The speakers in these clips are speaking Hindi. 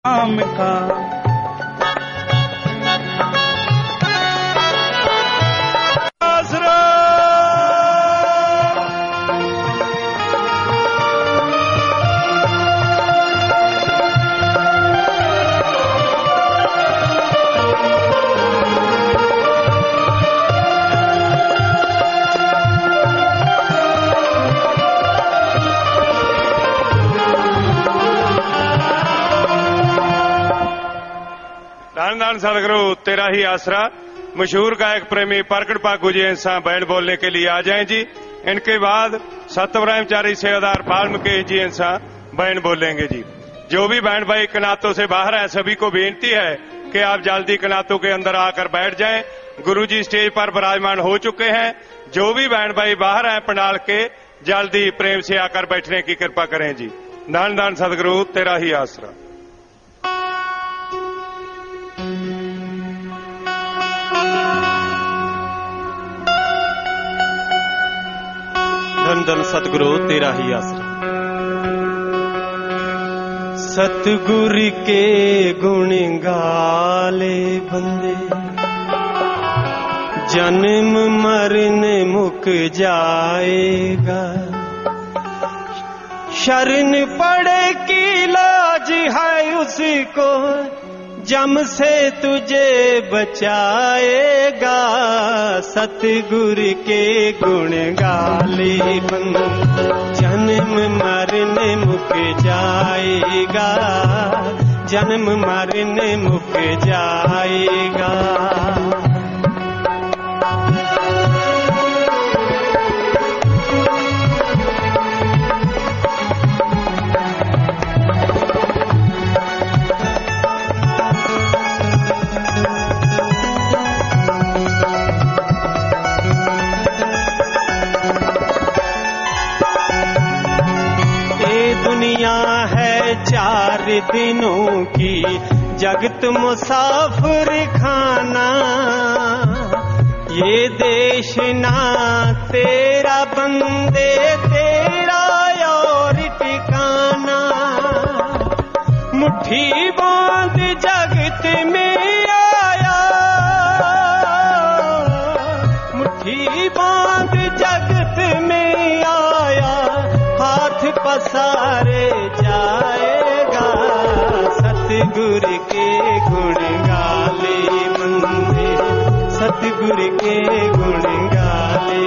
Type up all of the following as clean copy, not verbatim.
नाम का। धन सदगुरु तेरा ही आसरा। मशहूर गायक प्रेमी प्रकट पाकू जी इंसान बैंड बोलने के लिए आ जाएं जी। इनके बाद सत्यव्रह्मचारी सेवादार वाल्मीकि जी इंसान बैंड बोलेंगे जी। जो भी बैंड भाई कनातों से बाहर हैं सभी को बेनती है कि आप जल्दी कनातों के अंदर आकर बैठ जाएं। गुरु जी स्टेज पर विराजमान हो चुके हैं। जो भी बैंड भाई बाहर हैं पंडाल के जल्दी प्रेम से आकर बैठने की कृपा करें जी। धन धन सदगुरु तेरा ही आसरा। धन धन सतगुरु तेरा ही आसरा। सतगुर के गुण गाले बंदे, जन्म मरण मुक जाएगा। शरण पड़े की लाज है उसको, जम से तुझे बचाएगा। सतगुर के गुण गाले बंदे, जन्म मरण मुक जाएगा। जन्म मरण मुक जाएगा। चार दिनों की जगत मुसाफिर खाना, ये देश ना तेरा बंदे तेरा और ठिकाना। मुट्ठी बांध जगत में आया, मुट्ठी बांध जगत में आया। हाथ पसारे जाएगा। सतगुर के गुण गाले बंदे, सतगुर के गुण गाले।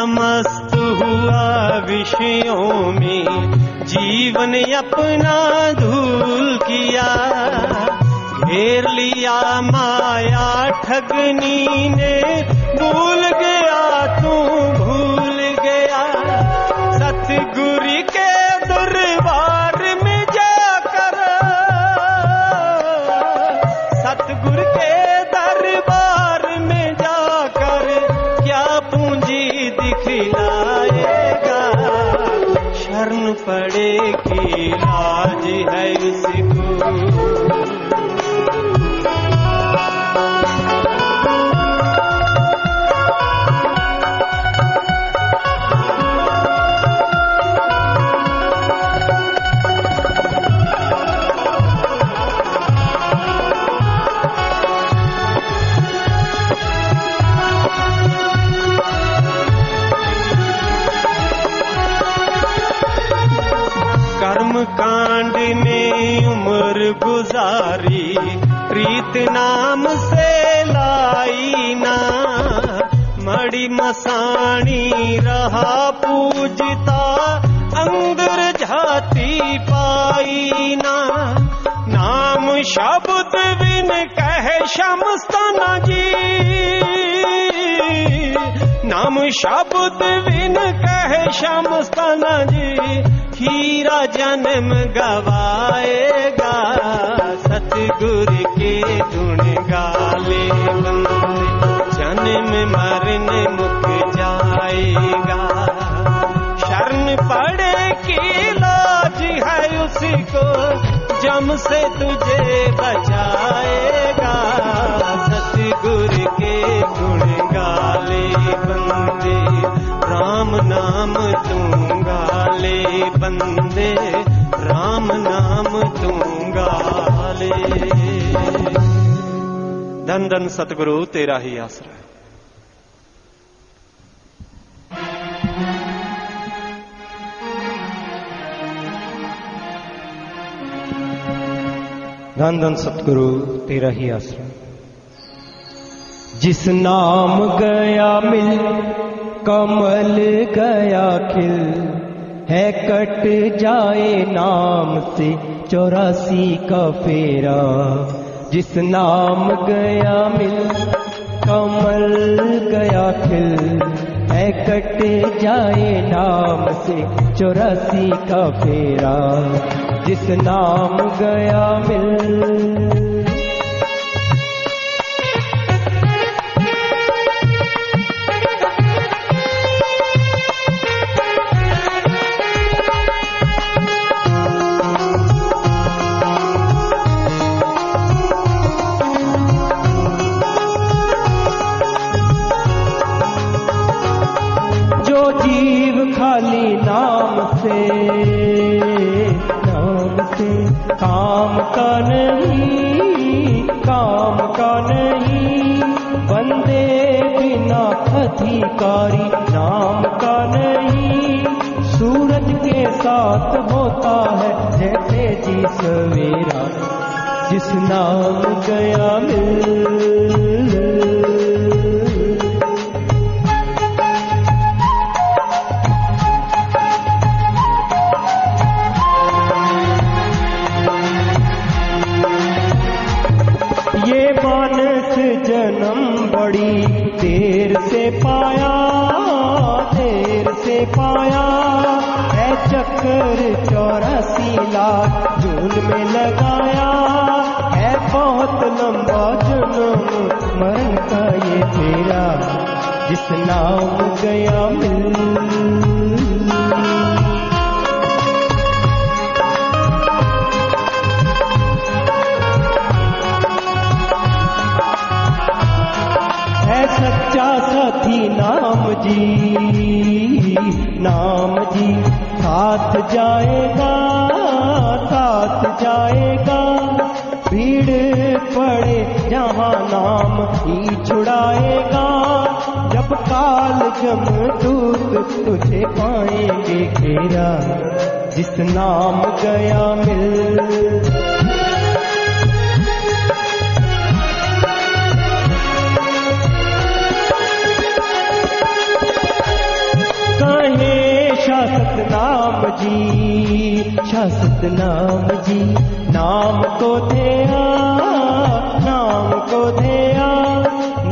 मस्त हुआ विषयों में जीवन अपना धूल किया। घेर लिया माया ठगनी ने, भूल गया तू भूल गया। सतगुर के दरबार में जाकर, सतगुर के दरबार में जाकर क्या पूंजी दिखलाएगा। शरण पड़ेगी लाज है उसको। कांड में उम्र गुजारी, प्रीत नाम से लाई ना। मड़ी मसाणी रहा पूजता, अंदर झाती पाई ना। नाम शब्द बिन कह शमस्ताना जी, नाम शब्द बिन कह शमस्ताना जी। हीरा जन्म गवाएगा। सतगुर के गुण गाले बंदे, जन्म मरण मुक जाएगा। शरण पड़े की लाज है उसको, जम से तुझे बचाएगा। सतगुरु के गुण गाले बंदे, राम नाम तू गाले बंदे, राम नाम तू गाले। धन धन सतगुरु तेरा ही आसरा। धन धन सतगुरु तेरा ही आसरा। जिस नाम गया मिल, कमल गया खिल, है कट जाए नाम से 84 का फेरा। जिस नाम गया मिल, कमल गया खिल, है कट जाए नाम से 84 का फेरा। जिस नाम गया मिल, खाली नाम से काम का नहीं, काम का नहीं। बंदे बिना अधिकारी नाम का नहीं। सूरज के साथ होता है जैसे जी सवेरा। जिस नाम गया मिल, जन्म बड़ी देर से पाया, देर से पाया है। चक्कर 84 लाख जून में लगाया है। बहुत लंबा जन्म मरण का ये तेरा। जिस नाम गया मिल, सच्चा साथी नाम जी, नाम जी साथ जाएगा, साथ जाएगा। भीड़ पड़े जहाँ नाम ही छुड़ाएगा। जब काल जमदूत तुझे पाएंगे घेरा। जिस नाम गया मिल, शासत नाम जी, शासत नाम जी। नाम को दिया, नाम को दिया।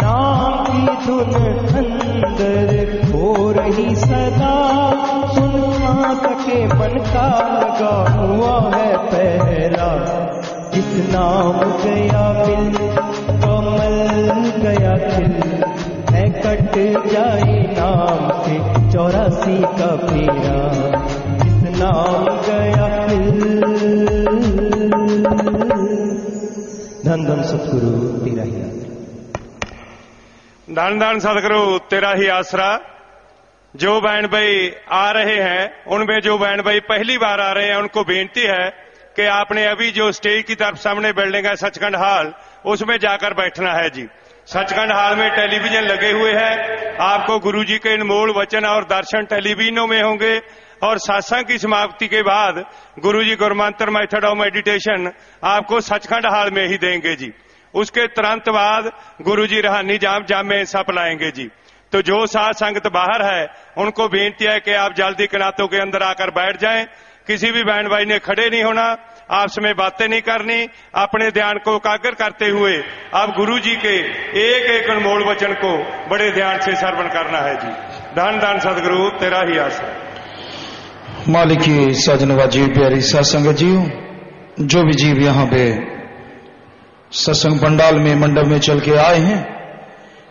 नाम की धुन अंदर हो रही सदा। सुन ना सके मन का लगा हुआ है पहरा। जिस नाम गया मिल, कमल गया खिल, है कट जाए नाम से 84 का फेरा। जिस नाम गया मिल, धन धन सतगुरु तेरा ही आसरा। धन धन सतगुरु तेरा ही आसरा। जो बहन भाई आ रहे हैं, उनमें जो बहन भाई पहली बार आ रहे हैं, उनको बेनती है कि आपने अभी जो स्टेज की तरफ सामने बिल्डिंग है सचखंड हॉल, उसमें जाकर बैठना है जी। सचखंड हॉल में टेलीविजन लगे हुए हैं। आपको गुरुजी के अनमोल वचन और दर्शन टेलीविजनों में होंगे। और सत्संग की समाप्ति के बाद गुरुजी गुरुमंत्र मेथड ऑफ मेडिटेशन आपको सचखंड हॉल में ही देंगे जी। उसके तुरंत बाद गुरुजी रूहानी जाम में हिस्सा पिलाएंगे जी। तो जो साध संगत बाहर है, उनको बेनती है कि आप जल्दी कनातों के अंदर आकर बैठ जाएं। किसी भी बहन भाई ने खड़े नहीं होना, आपस में बातें नहीं करनी। अपने ध्यान को एकाग्र करते हुए आप गुरु जी के एक एक अनमोल वचन को बड़े ध्यान से श्रवण करना है जी। धन धन सदगुरु तेरा ही आसरा। मालिकी सजनवा जी, प्यारी साध संगत जी, जो भी जीव यहाँ पे सत्संग पंडाल में मंडप में चल के आए हैं,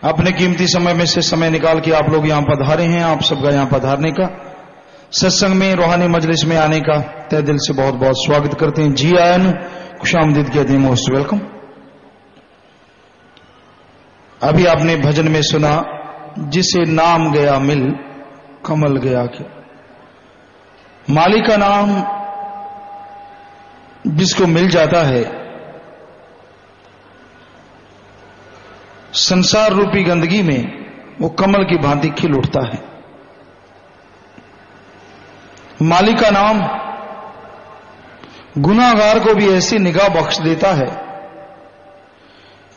अपने कीमती समय में से समय निकाल के आप लोग यहां पधारे हैं। आप सबका यहां पधारने का, सत्संग में रूहानी मजलिस में आने का तहे दिल से बहुत बहुत स्वागत करते हैं। जी आयन, खुशामदीद कहते हैं, मोस्ट वेलकम। अभी आपने भजन में सुना, जिसे नाम गया मिल कमल गया क्या। मालिक का नाम जिसको मिल जाता है, संसार रूपी गंदगी में वो कमल की भांति खिल उठता है। मालिक का नाम गुनाहगार को भी ऐसी निगाह बख्श देता है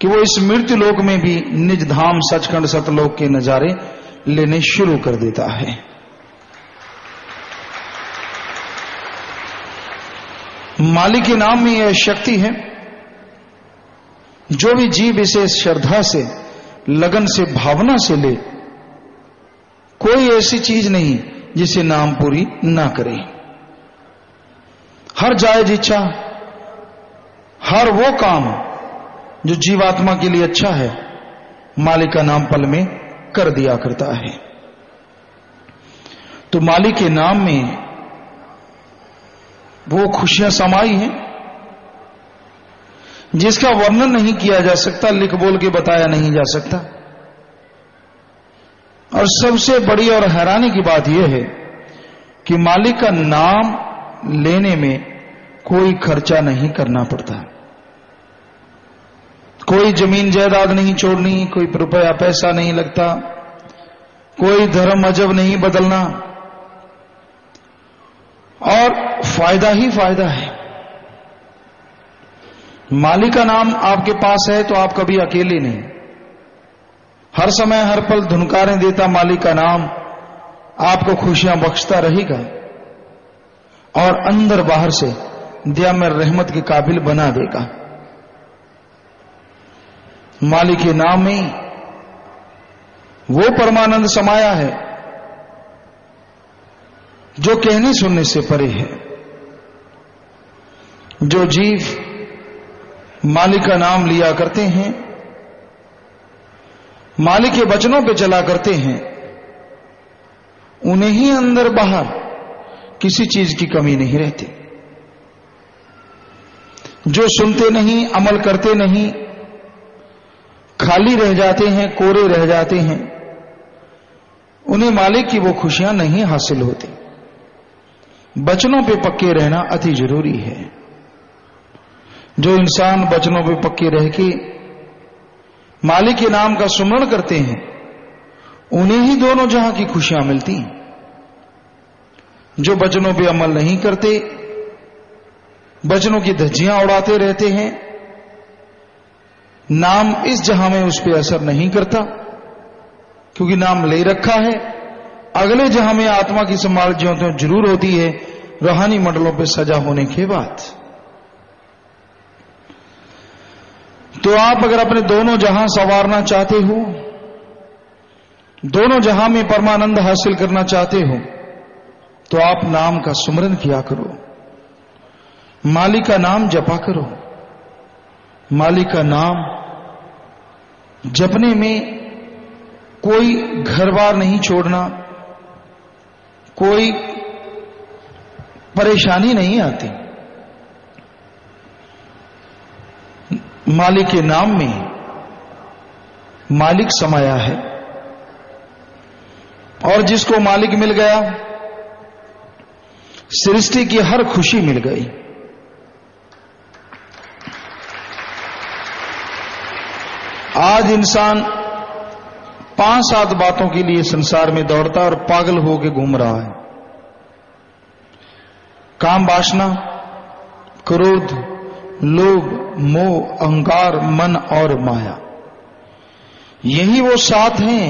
कि वो इस मृत्यु लोक में भी निज धाम सचखंड सतलोक के नजारे लेने शुरू कर देता है। मालिक के नाम में यह शक्ति है, जो भी जीव इसे श्रद्धा से, लगन से, भावना से ले, कोई ऐसी चीज नहीं जिसे नाम पूरी ना करे। हर जायज इच्छा, हर वो काम जो जीवात्मा के लिए अच्छा है, मालिक का नाम पल में कर दिया करता है। तो मालिक के नाम में वो खुशियां समाई हैं जिसका वर्णन नहीं किया जा सकता, लिख बोल के बताया नहीं जा सकता। और सबसे बड़ी और हैरानी की बात यह है कि मालिक का नाम लेने में कोई खर्चा नहीं करना पड़ता, कोई जमीन जायदाद नहीं छोड़नी, कोई रुपया पैसा नहीं लगता, कोई धर्म मजहब नहीं बदलना, और फायदा ही फायदा है। मालिक का नाम आपके पास है तो आप कभी अकेले नहीं, हर समय हर पल धुनकारें देता मालिक का नाम आपको खुशियां बख्शता रहेगा और अंदर बाहर से दया में रहमत के काबिल बना देगा। मालिक के नाम में वो परमानंद समाया है जो कहने सुनने से परे है। जो जीव मालिक का नाम लिया करते हैं, मालिक के वचनों पे चला करते हैं, उन्हें ही अंदर बाहर किसी चीज की कमी नहीं रहती। जो सुनते नहीं, अमल करते नहीं, खाली रह जाते हैं, कोरे रह जाते हैं, उन्हें मालिक की वो खुशियां नहीं हासिल होती। वचनों पे पक्के रहना अति जरूरी है। जो इंसान वचनों पे पक्के रह के मालिक के नाम का सुमरण करते हैं, उन्हें ही दोनों जहां की खुशियां मिलती हैं। जो वचनों पे अमल नहीं करते, वचनों की धज्जियां उड़ाते रहते हैं, नाम इस जहां में उस पर असर नहीं करता, क्योंकि नाम ले रखा है। अगले जहां में आत्मा की संभाल जो जरूर होती है, रूहानी मंडलों पे सजा होने के बाद। तो आप अगर अपने दोनों जहां संवारना चाहते हो, दोनों जहां में परमानंद हासिल करना चाहते हो, तो आप नाम का सुमरन किया करो, मालिक का नाम जपा करो। मालिक का नाम जपने में कोई घर बार नहीं छोड़ना, कोई परेशानी नहीं आती। मालिक के नाम में मालिक समाया है, और जिसको मालिक मिल गया, सृष्टि की हर खुशी मिल गई। आज इंसान 5-7 बातों के लिए संसार में दौड़ता और पागल होकर घूम रहा है। काम, वासना, क्रोध, लोभ, मोह, अहंकार, मन और माया, यही वो 7 हैं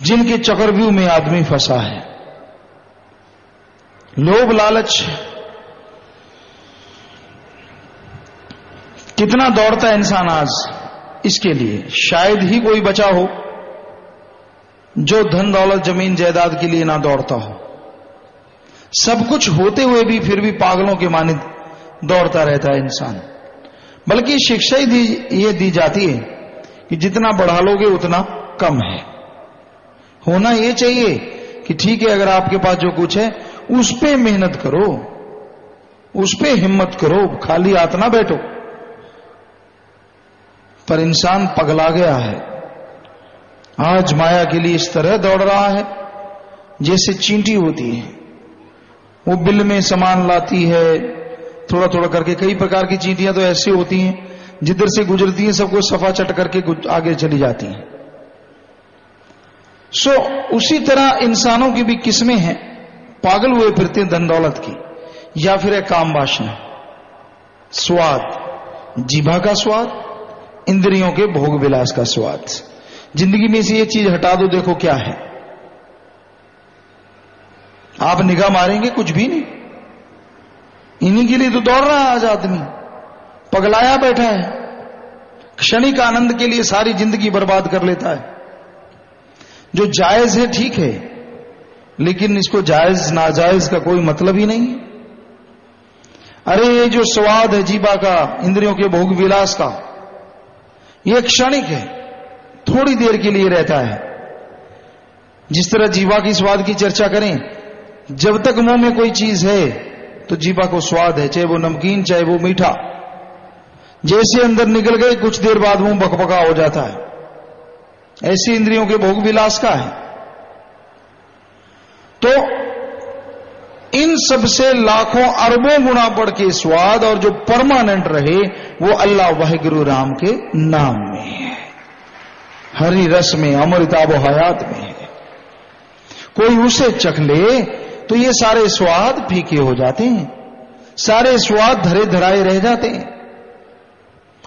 जिनके चक्रव्यूह में आदमी फंसा है। लोभ, लालच, कितना दौड़ता है इंसान आज इसके लिए। शायद ही कोई बचा हो जो धन दौलत जमीन जायदाद के लिए ना दौड़ता हो। सब कुछ होते हुए भी फिर भी पागलों के मानित दौड़ता रहता है इंसान। बल्कि शिक्षा ही ये दी जाती है कि जितना बढ़ा लोगे उतना कम है। होना ये चाहिए कि ठीक है, अगर आपके पास जो कुछ है उस पे मेहनत करो, उस पे हिम्मत करो, खाली हाथ ना बैठो। पर इंसान पगला गया है, आज माया के लिए इस तरह दौड़ रहा है जैसे चींटी होती है, वो बिल में सामान लाती है थोड़ा थोड़ा करके। कई प्रकार की चींटियां तो ऐसी होती हैं जिधर से गुजरती हैं सबको सफा चट करके आगे चली जाती हैं। उसी तरह इंसानों की भी किस्में हैं, पागल हुए फिरते हैं धन दौलत की, या फिर है काम वासना, स्वाद, जीभा का स्वाद, इंद्रियों के भोग विलास का स्वाद। जिंदगी में से ये चीज हटा दो, देखो क्या है। आप निगाह मारेंगे कुछ भी नहीं। इन्हीं के लिए तो दौड़ रहा है आज आदमी, पगलाया बैठा है, क्षणिक आनंद के लिए सारी जिंदगी बर्बाद कर लेता है। जो जायज है ठीक है, लेकिन इसको जायज नाजायज का कोई मतलब ही नहीं है। अरे ये जो स्वाद है जीवा का, इंद्रियों के भोग विलास का, ये क्षणिक है, थोड़ी देर के लिए रहता है। जिस तरह जीवा की स्वाद की चर्चा करें, जब तक मुंह में कोई चीज है तो जीवा को स्वाद है, चाहे वो नमकीन चाहे वो मीठा। जैसे अंदर निकल गए कुछ देर बाद मुंह बकबका हो जाता है। ऐसी इंद्रियों के भोग विलास का है। तो इन सब से लाखों अरबों गुना बढ़ के स्वाद, और जो परमानेंट रहे वो अल्लाह वाहिगुरु राम के नाम में है, हरि रस में, अमृताब हयात में है। कोई उसे चख ले तो ये सारे स्वाद फीके हो जाते हैं, सारे स्वाद धरे धराए रह जाते हैं।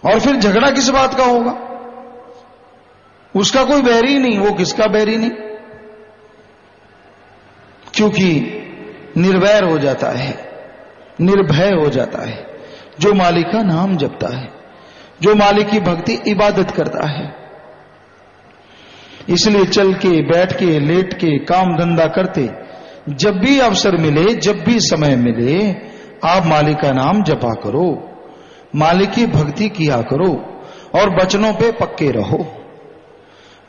और फिर झगड़ा किस बात का होगा? उसका कोई बैरी नहीं, वो किसका बैरी नहीं, क्योंकि निर्वैर हो जाता है, निर्भय हो जाता है जो मालिक का नाम जपता है, जो मालिक की भक्ति इबादत करता है। इसलिए चल के, बैठ के, लेट के, काम धंधा करते, जब भी अवसर मिले, जब भी समय मिले, आप मालिक का नाम जपा करो, मालिक की भक्ति किया करो, और बचनों पे पक्के रहो।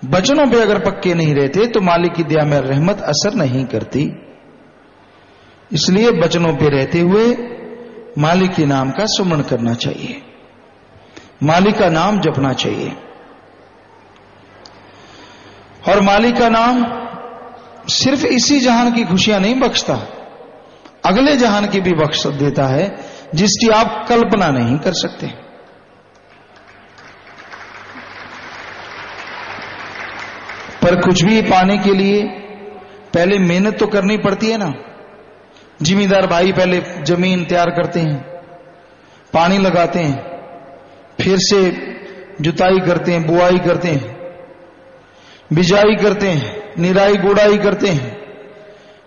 बचनों पे अगर पक्के नहीं रहते तो मालिक की दया में रहमत असर नहीं करती। इसलिए बचनों पे रहते हुए मालिक के नाम का सुमरण करना चाहिए, मालिक का नाम जपना चाहिए। और मालिक का नाम सिर्फ इसी जहान की खुशियां नहीं बख्शता, अगले जहान की भी बख्श देता है, जिसकी आप कल्पना नहीं कर सकते। पर कुछ भी पाने के लिए पहले मेहनत तो करनी पड़ती है ना। जिमींदार भाई पहले जमीन तैयार करते हैं, पानी लगाते हैं, फिर से जुताई करते हैं, बुआई करते हैं, बिजाई करते हैं, निराई गुड़ाई करते हैं,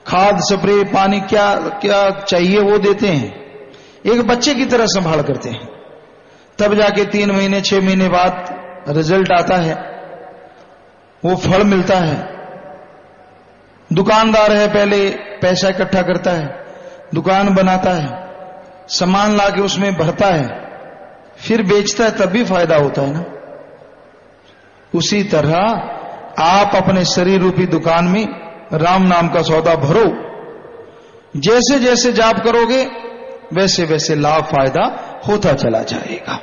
खाद स्प्रे पानी क्या क्या चाहिए वो देते हैं, एक बच्चे की तरह संभाल करते हैं। तब जाके 3 महीने 6 महीने बाद रिजल्ट आता है, वो फल मिलता है। दुकानदार है, पहले पैसा इकट्ठा करता है, दुकान बनाता है, सामान लाके उसमें भरता है, फिर बेचता है, तब भी फायदा होता है ना। उसी तरह आप अपने शरीर रूपी दुकान में राम नाम का सौदा भरो। जैसे जैसे जाप करोगे वैसे वैसे लाभ फायदा होता चला जाएगा।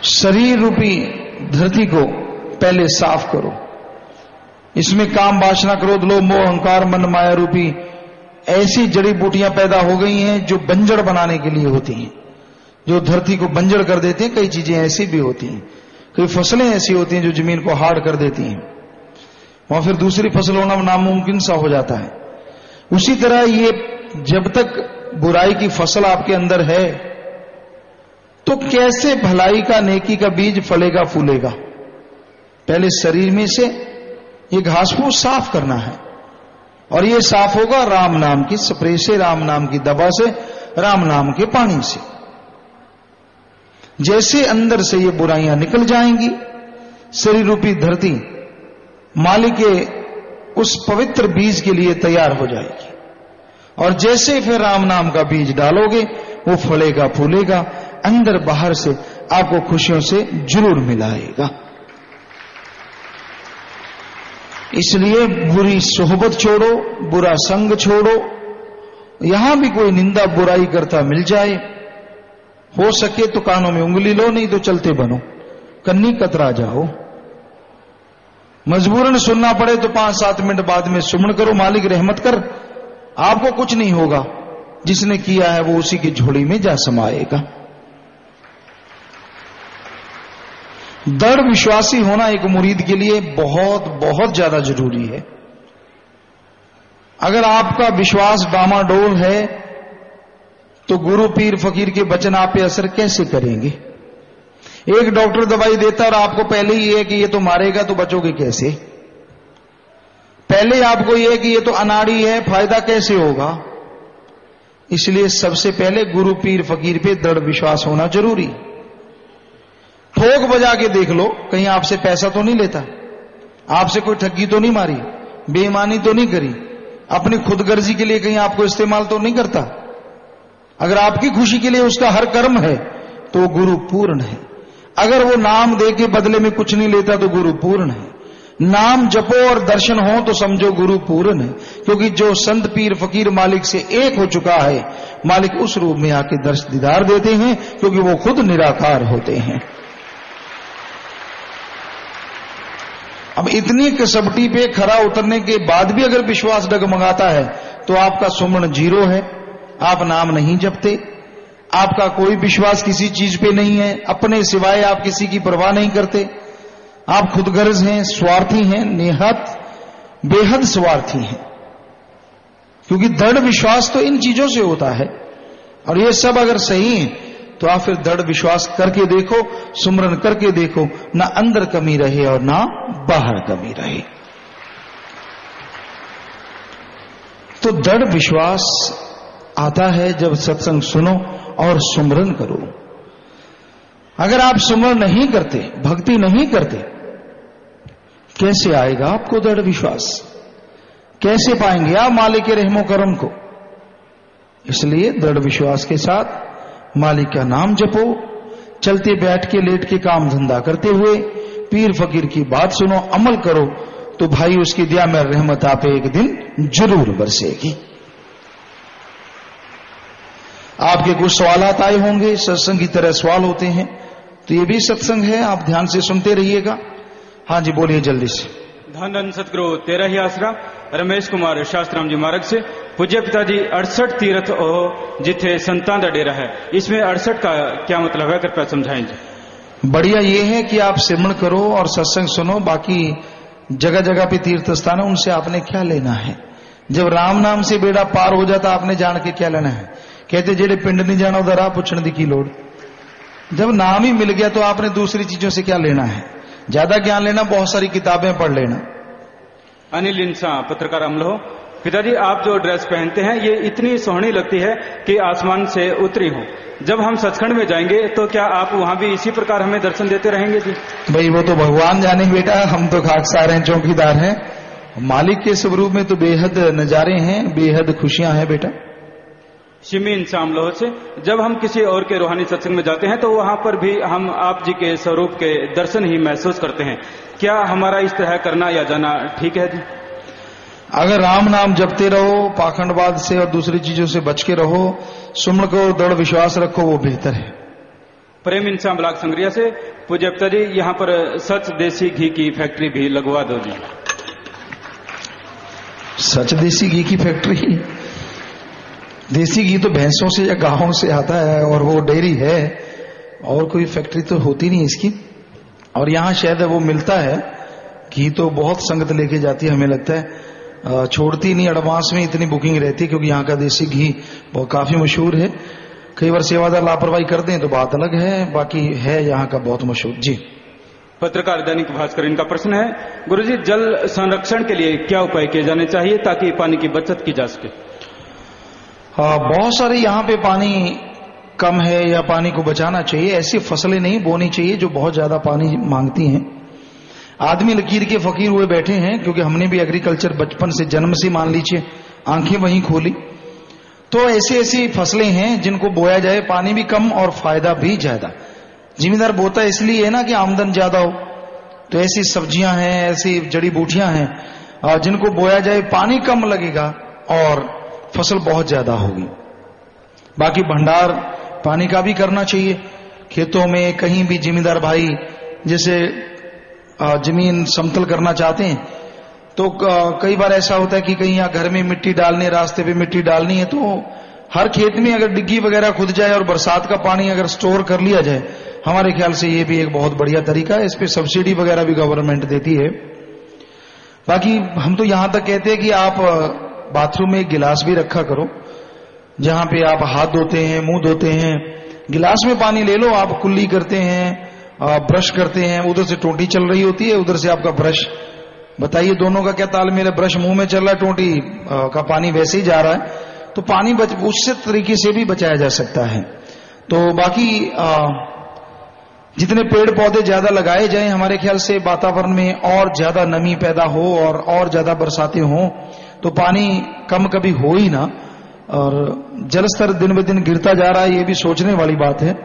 शरीर रूपी धरती को पहले साफ करो। इसमें काम वासना क्रोध लोभ मोह अहंकार मन माया रूपी ऐसी जड़ी बूटियां पैदा हो गई हैं जो बंजर बनाने के लिए होती हैं, जो धरती को बंजर कर देते हैं। कई चीजें ऐसी भी होती हैं, कई फसलें ऐसी होती हैं जो जमीन को हार्ड कर देती हैं, वहां फिर दूसरी फसल होना नामुमकिन सा हो जाता है। उसी तरह ये जब तक बुराई की फसल आपके अंदर है तो कैसे भलाई का नेकी का बीज फलेगा फूलेगा? पहले शरीर में से ये घास फूस साफ करना है, और ये साफ होगा राम नाम की स्प्रे से, राम नाम की दवा से, राम नाम के पानी से। जैसे अंदर से ये बुराइयां निकल जाएंगी, शरीर रूपी धरती मालिक के उस पवित्र बीज के लिए तैयार हो जाएगी। और जैसे फिर राम नाम का बीज डालोगे वो फलेगा फूलेगा, अंदर बाहर से आपको खुशियों से जरूर मिलाएगा। इसलिए बुरी सोहबत छोड़ो, बुरा संग छोड़ो। यहां भी कोई निंदा बुराई करता मिल जाए, हो सके तो कानों में उंगली लो, नहीं तो चलते बनो, कन्नी कतरा जाओ। मजबूरन सुनना पड़े तो 5-7 मिनट बाद में सुमन करो, मालिक रहमत कर, आपको कुछ नहीं होगा, जिसने किया है वो उसी की झोली में जा समाएगा। दृढ़ विश्वासी होना एक मुरीद के लिए बहुत बहुत ज्यादा जरूरी है। अगर आपका विश्वास डामाडोल है तो गुरु पीर फकीर के वचन आप पे असर कैसे करेंगे? एक डॉक्टर दवाई देता और आपको पहले ही है कि ये तो मारेगा, तो बचोगे कैसे? पहले आपको ये कि ये तो अनाड़ी है, फायदा कैसे होगा? इसलिए सबसे पहले गुरु पीर फकीर पे दृढ़ विश्वास होना जरूरी। ठोक बजा के देख लो, कहीं आपसे पैसा तो नहीं लेता, आपसे कोई ठगी तो नहीं मारी, बेईमानी तो नहीं करी, अपनी खुदगर्जी के लिए कहीं आपको इस्तेमाल तो नहीं करता। अगर आपकी खुशी के लिए उसका हर कर्म है तो वो गुरु पूर्ण है। अगर वो नाम दे के बदले में कुछ नहीं लेता तो गुरु पूर्ण है। नाम जपो और दर्शन हो तो समझो गुरु पूर्ण है। क्योंकि जो संत पीर फकीर मालिक से एक हो चुका है, मालिक उस रूप में आके दर्श दीदार देते हैं, क्योंकि वो खुद निराकार होते हैं। अब इतनी कसबटी पे खरा उतरने के बाद भी अगर विश्वास डगमगाता है तो आपका सुमन 0 है, आप नाम नहीं जपते, आपका कोई विश्वास किसी चीज पे नहीं है, अपने सिवाय आप किसी की परवाह नहीं करते, आप खुदगर्ज हैं, स्वार्थी हैं, नेहत बेहद स्वार्थी हैं। क्योंकि दृढ़ विश्वास तो इन चीजों से होता है। और ये सब अगर सही है तो आप फिर दृढ़ विश्वास करके देखो, सुमरन करके देखो, ना अंदर कमी रहे और ना बाहर कमी रहे। तो दृढ़ विश्वास आता है जब सत्संग सुनो और सुमरन करो। अगर आप सुमरन नहीं करते, भक्ति नहीं करते, कैसे आएगा आपको दृढ़ विश्वास? कैसे पाएंगे आप मालिक के रहमो करम को? इसलिए दृढ़ विश्वास के साथ मालिक का नाम जपो, चलते बैठ के लेट के काम धंधा करते हुए पीर फकीर की बात सुनो, अमल करो, तो भाई उसकी दया में रहमत आप एक दिन जरूर बरसेगी। आपके कुछ सवालात आए होंगे, सत्संग की तरह सवाल होते हैं, तो ये भी सत्संग है, आप ध्यान से सुनते रहिएगा। हाँ जी, बोलिए जल्दी से। धन धन सतगुरु तेरा ही आसरा, रमेश कुमार शास्त्राम जी मार्ग से। पूज्य पिताजी 68 तीर्थ ओ जिथे संतां दा डेरा है, इसमें 68 का क्या मतलब है, कृपया समझाएंगे। बढ़िया ये है कि आप सिमरण करो और सत्संग सुनो, बाकी जगह जगह पे तीर्थ स्थान है, उनसे आपने क्या लेना है? जब राम नाम से बेड़ा पार हो जाता आपने जान के क्या लेना है? कहते जेड़े पिंड नहीं जाना उधर आ पुछण दी की लोड़। जब नाम ही मिल गया तो आपने दूसरी चीजों से क्या लेना है? ज्यादा ज्ञान लेना, बहुत सारी किताबें पढ़ लेना। अनिल इंसा पत्रकार अमलो, पिताजी आप जो ड्रेस पहनते हैं ये इतनी सोहनी लगती है कि आसमान से उतरी हो। जब हम सचखंड में जाएंगे तो क्या आप वहां भी इसी प्रकार हमें दर्शन देते रहेंगे जी? भाई वो तो भगवान जाने बेटा, हम तो खाकसार हैं, चौकीदार हैं। मालिक के स्वरूप में तो बेहद नजारे हैं, बेहद खुशियां हैं बेटा। शिमी इंसाम लोह से जब हम किसी और के रूहानी सत्संग में जाते हैं तो वहां पर भी हम आप जी के स्वरूप के दर्शन ही महसूस करते हैं। क्या हमारा इस तरह करना या जाना ठीक है जी? अगर राम नाम जपते रहो, पाखंडवाद से और दूसरी चीजों से बच के रहो, सुमन को दृढ़ विश्वास रखो, वो बेहतर है। प्रेम इंसान ब्लॉक संग्रिया से पूज्य पिताजी यहाँ पर सच देसी घी की फैक्ट्री भी लगवा दो जी। सच देसी घी की फैक्ट्री? देसी घी तो भैंसों से या गाहों से आता है और वो डेयरी है, और कोई फैक्ट्री तो होती नहीं इसकी। और यहाँ शायद वो मिलता है घी, तो बहुत संगत लेके जाती है, हमें लगता है छोड़ती नहीं, एडवांस में इतनी बुकिंग रहती है, क्योंकि यहाँ का देसी घी बहुत काफी मशहूर है। कई बार सेवादार लापरवाही कर दें तो बात अलग है, बाकी है यहाँ का बहुत मशहूर जी। पत्रकार दैनिक भास्कर, इनका प्रश्न है, गुरुजी जल संरक्षण के लिए क्या उपाय किए जाने चाहिए ताकि पानी की बचत की जा सके? बहुत सारे यहाँ पे पानी कम है या पानी को बचाना चाहिए, ऐसी फसलें नहीं बोनी चाहिए जो बहुत ज्यादा पानी मांगती हैं। आदमी लकीर के फकीर हुए बैठे हैं, क्योंकि हमने भी एग्रीकल्चर बचपन से, जन्म से मान लीजिए आंखें वहीं खोली। तो ऐसी ऐसी फसलें हैं जिनको बोया जाए, पानी भी कम और फायदा भी ज्यादा। जिम्मेदार बोता इसलिए है ना कि आमदन ज्यादा हो। तो ऐसी सब्जियां हैं, ऐसी जड़ी बूटियां हैं जिनको बोया जाए, पानी कम लगेगा और फसल बहुत ज्यादा होगी। बाकी भंडार पानी का भी करना चाहिए। खेतों में कहीं भी जिम्मेदार भाई जैसे जमीन समतल करना चाहते हैं तो कई बार ऐसा होता है कि कहीं यहाँ घर में मिट्टी डालनी, रास्ते पे मिट्टी डालनी है, तो हर खेत में अगर डिग्गी वगैरह खुद जाए और बरसात का पानी अगर स्टोर कर लिया जाए, हमारे ख्याल से ये भी एक बहुत बढ़िया तरीका है। इस पे सब्सिडी वगैरह भी गवर्नमेंट देती है। बाकी हम तो यहां तक कहते हैं कि आप बाथरूम में एक गिलास भी रखा करो, जहां पे आप हाथ धोते हैं, मुंह धोते हैं, गिलास में पानी ले लो। आप कुल्ली करते हैं, ब्रश करते हैं, उधर से टोंटी चल रही होती है, उधर से आपका ब्रश। बताइए दोनों का क्या तालमेल है? ब्रश मुंह में चल रहा है, टोंटी का पानी वैसे ही जा रहा है, तो पानी उससे तरीके से भी बचाया जा सकता है। तो बाकी जितने पेड़ पौधे ज्यादा लगाए जाएं, हमारे ख्याल से वातावरण में और ज्यादा नमी पैदा हो और ज्यादा बरसातें हो, तो पानी कम कभी हो ही ना। और जल स्तर दिन ब दिन गिरता जा रहा है, ये भी सोचने वाली बात है।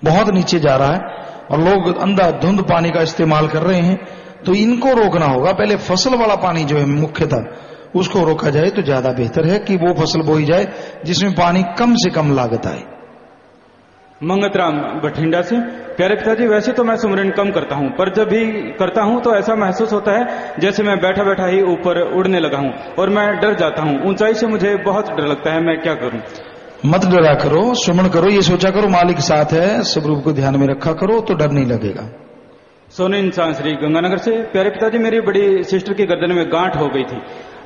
बहुत नीचे जा रहा है और लोग अंधाधुंध पानी का इस्तेमाल कर रहे हैं। तो इनको रोकना होगा। पहले फसल वाला पानी जो है मुख्यतः उसको रोका जाए तो ज्यादा बेहतर है कि वो फसल बोई जाए जिसमें पानी कम से कम लागत आए। मंगतराम बठिंडा से। प्यारे पिताजी, वैसे तो मैं सुमरन कम करता हूं, पर जब भी करता हूं तो ऐसा महसूस होता है जैसे मैं बैठा बैठा ही ऊपर उड़ने लगा हूं और मैं डर जाता हूं। ऊंचाई से मुझे बहुत डर लगता है, मैं क्या करूं? मत डरा करो, सुमन करो, ये सोचा करो मालिक साथ है, सब रूप को ध्यान में रखा करो तो डर नहीं लगेगा। सोने इंसान श्री गंगानगर से। प्यारे पिताजी, मेरी बड़ी सिस्टर की गर्दन में गांठ हो गई थी।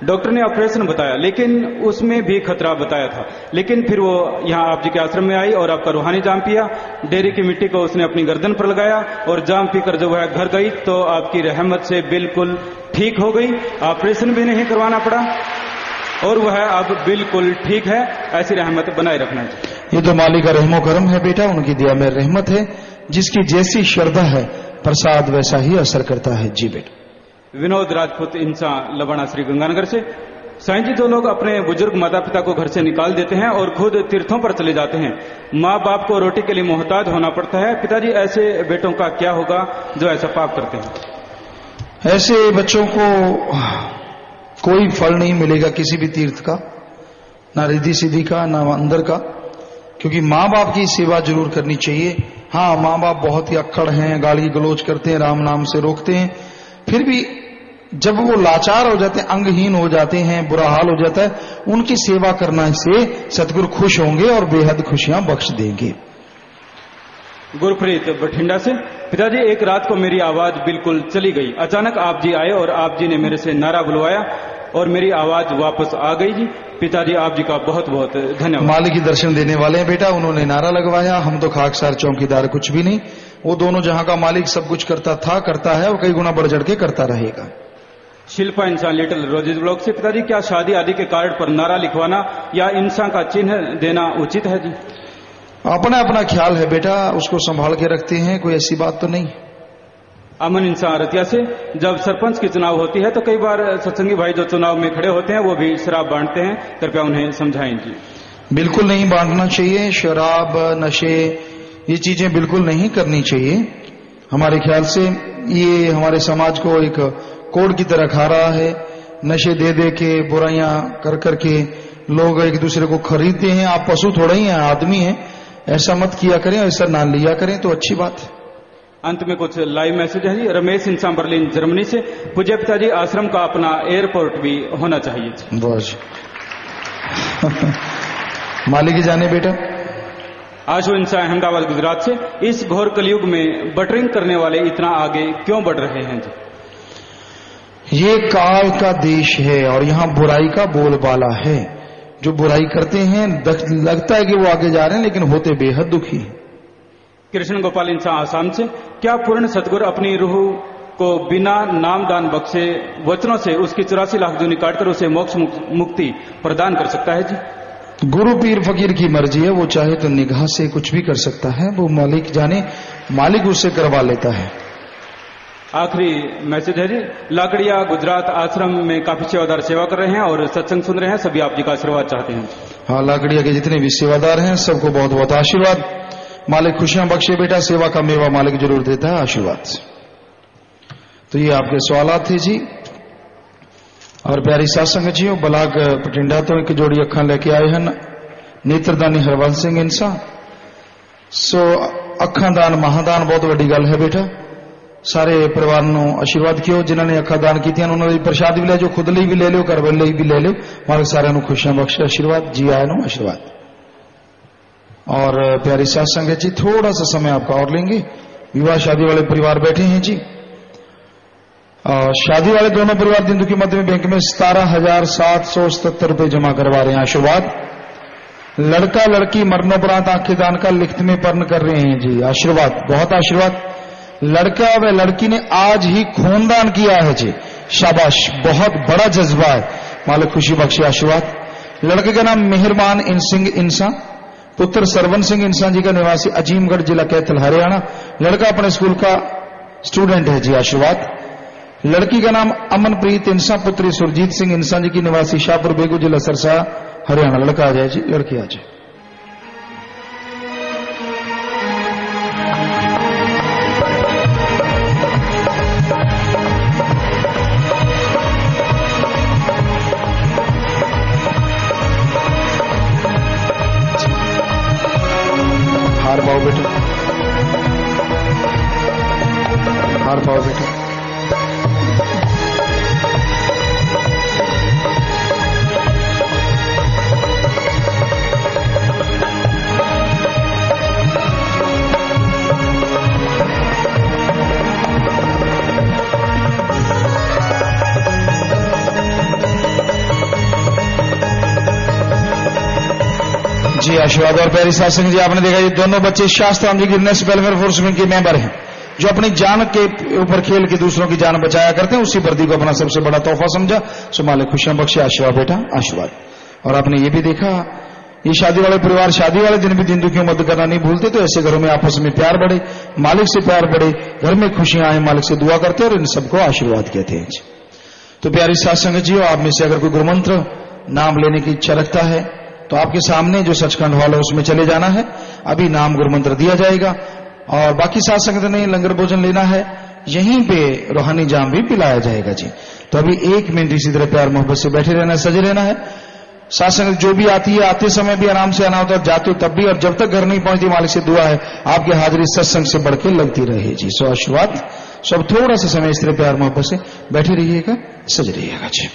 डॉक्टर ने ऑपरेशन बताया, लेकिन उसमें भी खतरा बताया था। लेकिन फिर वो यहाँ आप जी के आश्रम में आई और आपका रूहानी जाम पिया। डेरी की मिट्टी को उसने अपनी गर्दन पर लगाया और जाम पीकर जब वह घर गई तो आपकी रहमत से बिल्कुल ठीक हो गई। ऑपरेशन भी नहीं करवाना पड़ा और वह अब बिल्कुल ठीक है। ऐसी रहमत बनाए रखना चाहिए। ये तो मालिक का रहमो करम है बेटा, उनकी दिया में रहमत है। जिसकी जैसी श्रद्धा है प्रसाद वैसा ही असर करता है। जी बेटा। विनोद राजपूत इंसान लबाना श्री गंगानगर से। साईं जी, जो लोग अपने बुजुर्ग माता पिता को घर से निकाल देते हैं और खुद तीर्थों पर चले जाते हैं, माँ बाप को रोटी के लिए मोहताज होना पड़ता है। पिताजी, ऐसे बेटों का क्या होगा जो ऐसा पाप करते हैं? ऐसे बच्चों को कोई फल नहीं मिलेगा किसी भी तीर्थ का, ना रिद्धि सिद्धि का, ना अंदर का, क्योंकि माँ बाप की सेवा जरूर करनी चाहिए। हाँ, माँ बाप बहुत ही अक्खड़ हैं, गाली गलोच करते हैं, राम नाम से रोकते हैं, फिर भी जब वो लाचार हो जाते हैं, अंगहीन हो जाते हैं, बुरा हाल हो जाता है, उनकी सेवा करना से सतगुरु खुश होंगे और बेहद खुशियां बख्श देंगे। गुरप्रीत बठिंडा से। पिताजी, एक रात को मेरी आवाज बिल्कुल चली गई। अचानक आप जी आए और आप जी ने मेरे से नारा बुलवाया और मेरी आवाज वापस आ गई जी। पिताजी, आप जी का बहुत बहुत धन्यवाद। मालिक ही दर्शन देने वाले हैं बेटा, उन्होंने नारा लगवाया, हम तो खाकसार चौकीदार कुछ भी नहीं। वो दोनों जहां का मालिक सब कुछ करता था, करता है और कई गुना बढ़ चढ़ के करता रहेगा। शिल्पा इंसान लिटिल रोजेज ब्लॉक से। पिताजी, क्या शादी आदि के कार्ड पर नारा लिखवाना या इंसान का चिन्ह देना उचित है जी? अपना अपना ख्याल है बेटा, उसको संभाल के रखते हैं, कोई ऐसी बात तो नहीं। अमन इंसान रतिया से। जब सरपंच की चुनाव होती है तो कई बार सत्संगी भाई जो चुनाव में खड़े होते हैं वो भी शराब बांटते हैं, कृपया उन्हें समझाएं जी। बिल्कुल नहीं बांटना चाहिए। शराब, नशे, ये चीजें बिल्कुल नहीं करनी चाहिए। हमारे ख्याल से ये हमारे समाज को एक कोड की तरह खा रहा है। नशे दे दे के, बुराइयां कर करके लोग एक दूसरे को खरीदते हैं। आप पशु थोड़ा ही हैं, आदमी हैं, ऐसा मत किया करें, ऐसा ना लिया करें तो अच्छी बात है। अंत में कुछ लाइव मैसेज है जी। रमेश इंसान बर्लिन जर्मनी से। पूज्य पिताजी, आश्रम का अपना एयरपोर्ट भी होना चाहिए। बस मालिक ही जाने बेटा। आशु इंसान अहमदाबाद गुजरात से। इस घोर कलयुग में बटरिंग करने वाले इतना आगे क्यों बढ़ रहे हैं जी? ये काल का देश है और यहाँ बुराई का बोलबाला है। जो बुराई करते हैं लगता है कि वो आगे जा रहे हैं, लेकिन होते बेहद दुखी हैं। कृष्ण गोपाल इंसान आसाम से। क्या पूर्ण सतगुरु अपनी रूह को बिना नाम दान बख्शे वचनों से उसकी 84 लाख जूनी काटकर उसे मोक्ष मुक्ति प्रदान कर सकता है जी? गुरु पीर फकीर की मर्जी है, वो चाहे तो निगाह से कुछ भी कर सकता है, वो मालिक जाने, मालिक उससे करवा लेता है। आखिरी मैसेज है जी। लाकड़िया गुजरात आश्रम में काफी सेवादार सेवा कर रहे हैं और सत्संग सुन रहे हैं, सभी आप जी का आशीर्वाद चाहते हैं। हाँ, लाकड़िया के जितने भी सेवादार हैं सबको बहुत बहुत आशीर्वाद। मालिक खुशियां बख्शे बेटा, सेवा का मेवा मालिक जरूर देता है, आशीर्वाद से। तो ये आपके सवालात थे जी। और प्यारी सत्संग जी, बलाक पटिंडा तो एक जोड़ी अखा लेके आए हैं नेत्रदानी हरवल सिंह इंसा। सो अखा दान महादान बहुत बड़ी गल है बेटा। सारे परिवार ਨੂੰ आशीर्वाद कियो जिन्हों ने अखा दान की, उन्होंने प्रसाद भी ले जाओ, खुद ਲਈ भी ले लो, घर वाले ਲਈ भी ले लो। मालिक सारे खुशियां बख्शे, आशीर्वाद जी आए नो आशीर्वाद। और प्यारी सत्संग जी, थोड़ा सा समय आपका और लेंगे। विवाह शादी वाले परिवार बैठे हैं जी। शादी वाले दोनों परिवार दिंदू की मध्य में बैंक में 17,777 रुपए जमा करवा रहे हैं, आशीर्वाद। लड़का लड़की मरणोपरांत आंखें दान का लिखित में पर्ण कर रहे हैं जी, आशीर्वाद, बहुत आशीर्वाद। लड़का व लड़की ने आज ही खूनदान किया है जी, शाबाश, बहुत बड़ा जज्बा है, मालिक खुशी बख्शे, आशीर्वाद। लड़के का नाम मेहरबान सिंह इंसा, पुत्र सरवन सिंह इंसा जी का निवासी अजीमगढ़ जिला कैथल हरियाणा। लड़का अपने स्कूल का स्टूडेंट है जी, आशीर्वाद। लड़की का नाम अमनप्रीत इंसा, पुत्री सुरजीत सिंह इंसा जी की निवासी शाहपुर बेगू जिला सरसा हरियाणा। लड़का आ जाए जी, लड़की आ जाए। हार पाओ बेटा, हार पाओ बेटा। जी आशीर्वाद। और प्यारी सत्संग जी, आपने देखा ये दोनों बच्चे शास्त्र Ram ji गिरनेस welfare force wing के मेंबर हैं, जो अपनी जान के ऊपर खेल के दूसरों की जान बचाया करते हैं। उसी वर्दी को अपना सबसे बड़ा तोहफा समझा। सो मालिक खुशियां बख्शे, आशीर्वाद बेटा, आशीर्वाद। और आपने ये भी देखा, ये शादी वाले परिवार शादी वाले दिन भी दिन दुखियों मदद करना नहीं भूलते। तो ऐसे घरों में आपस में प्यार बढ़े, मालिक से प्यार बढ़े, घर में खुशियां आए, मालिक से दुआ करते हैं और इन सबको आशीर्वाद कहते हैं। तो प्यारी सत्संग जी, आप में से अगर कोई गुरुमंत्र नाम लेने की इच्छा रखता है तो आपके सामने जो सचखंड हॉल है उसमें चले जाना है, अभी नाम गुरुमंत्र दिया जाएगा। और बाकी साथ संगत ने लंगर भोजन लेना है, यहीं पे रूहानी जाम भी पिलाया जाएगा जी। तो अभी 1 मिनट इसी तरह प्यार मोहब्बत से बैठे रहना है, सजे रहना है। साथ संगत जो भी आती है, आते समय भी आराम से आना होता है, जाते हो तब भी, और जब तक घर नहीं पहुंचती मालिक से दुआ है आपकी हाजिरी सत्संग से बढ़ के लगती रहे जी। सो आशीर्वाद। सब थोड़ा सा समय इस तरह प्यार मोहब्बत से बैठे रहिएगा, सज रहिएगा जी।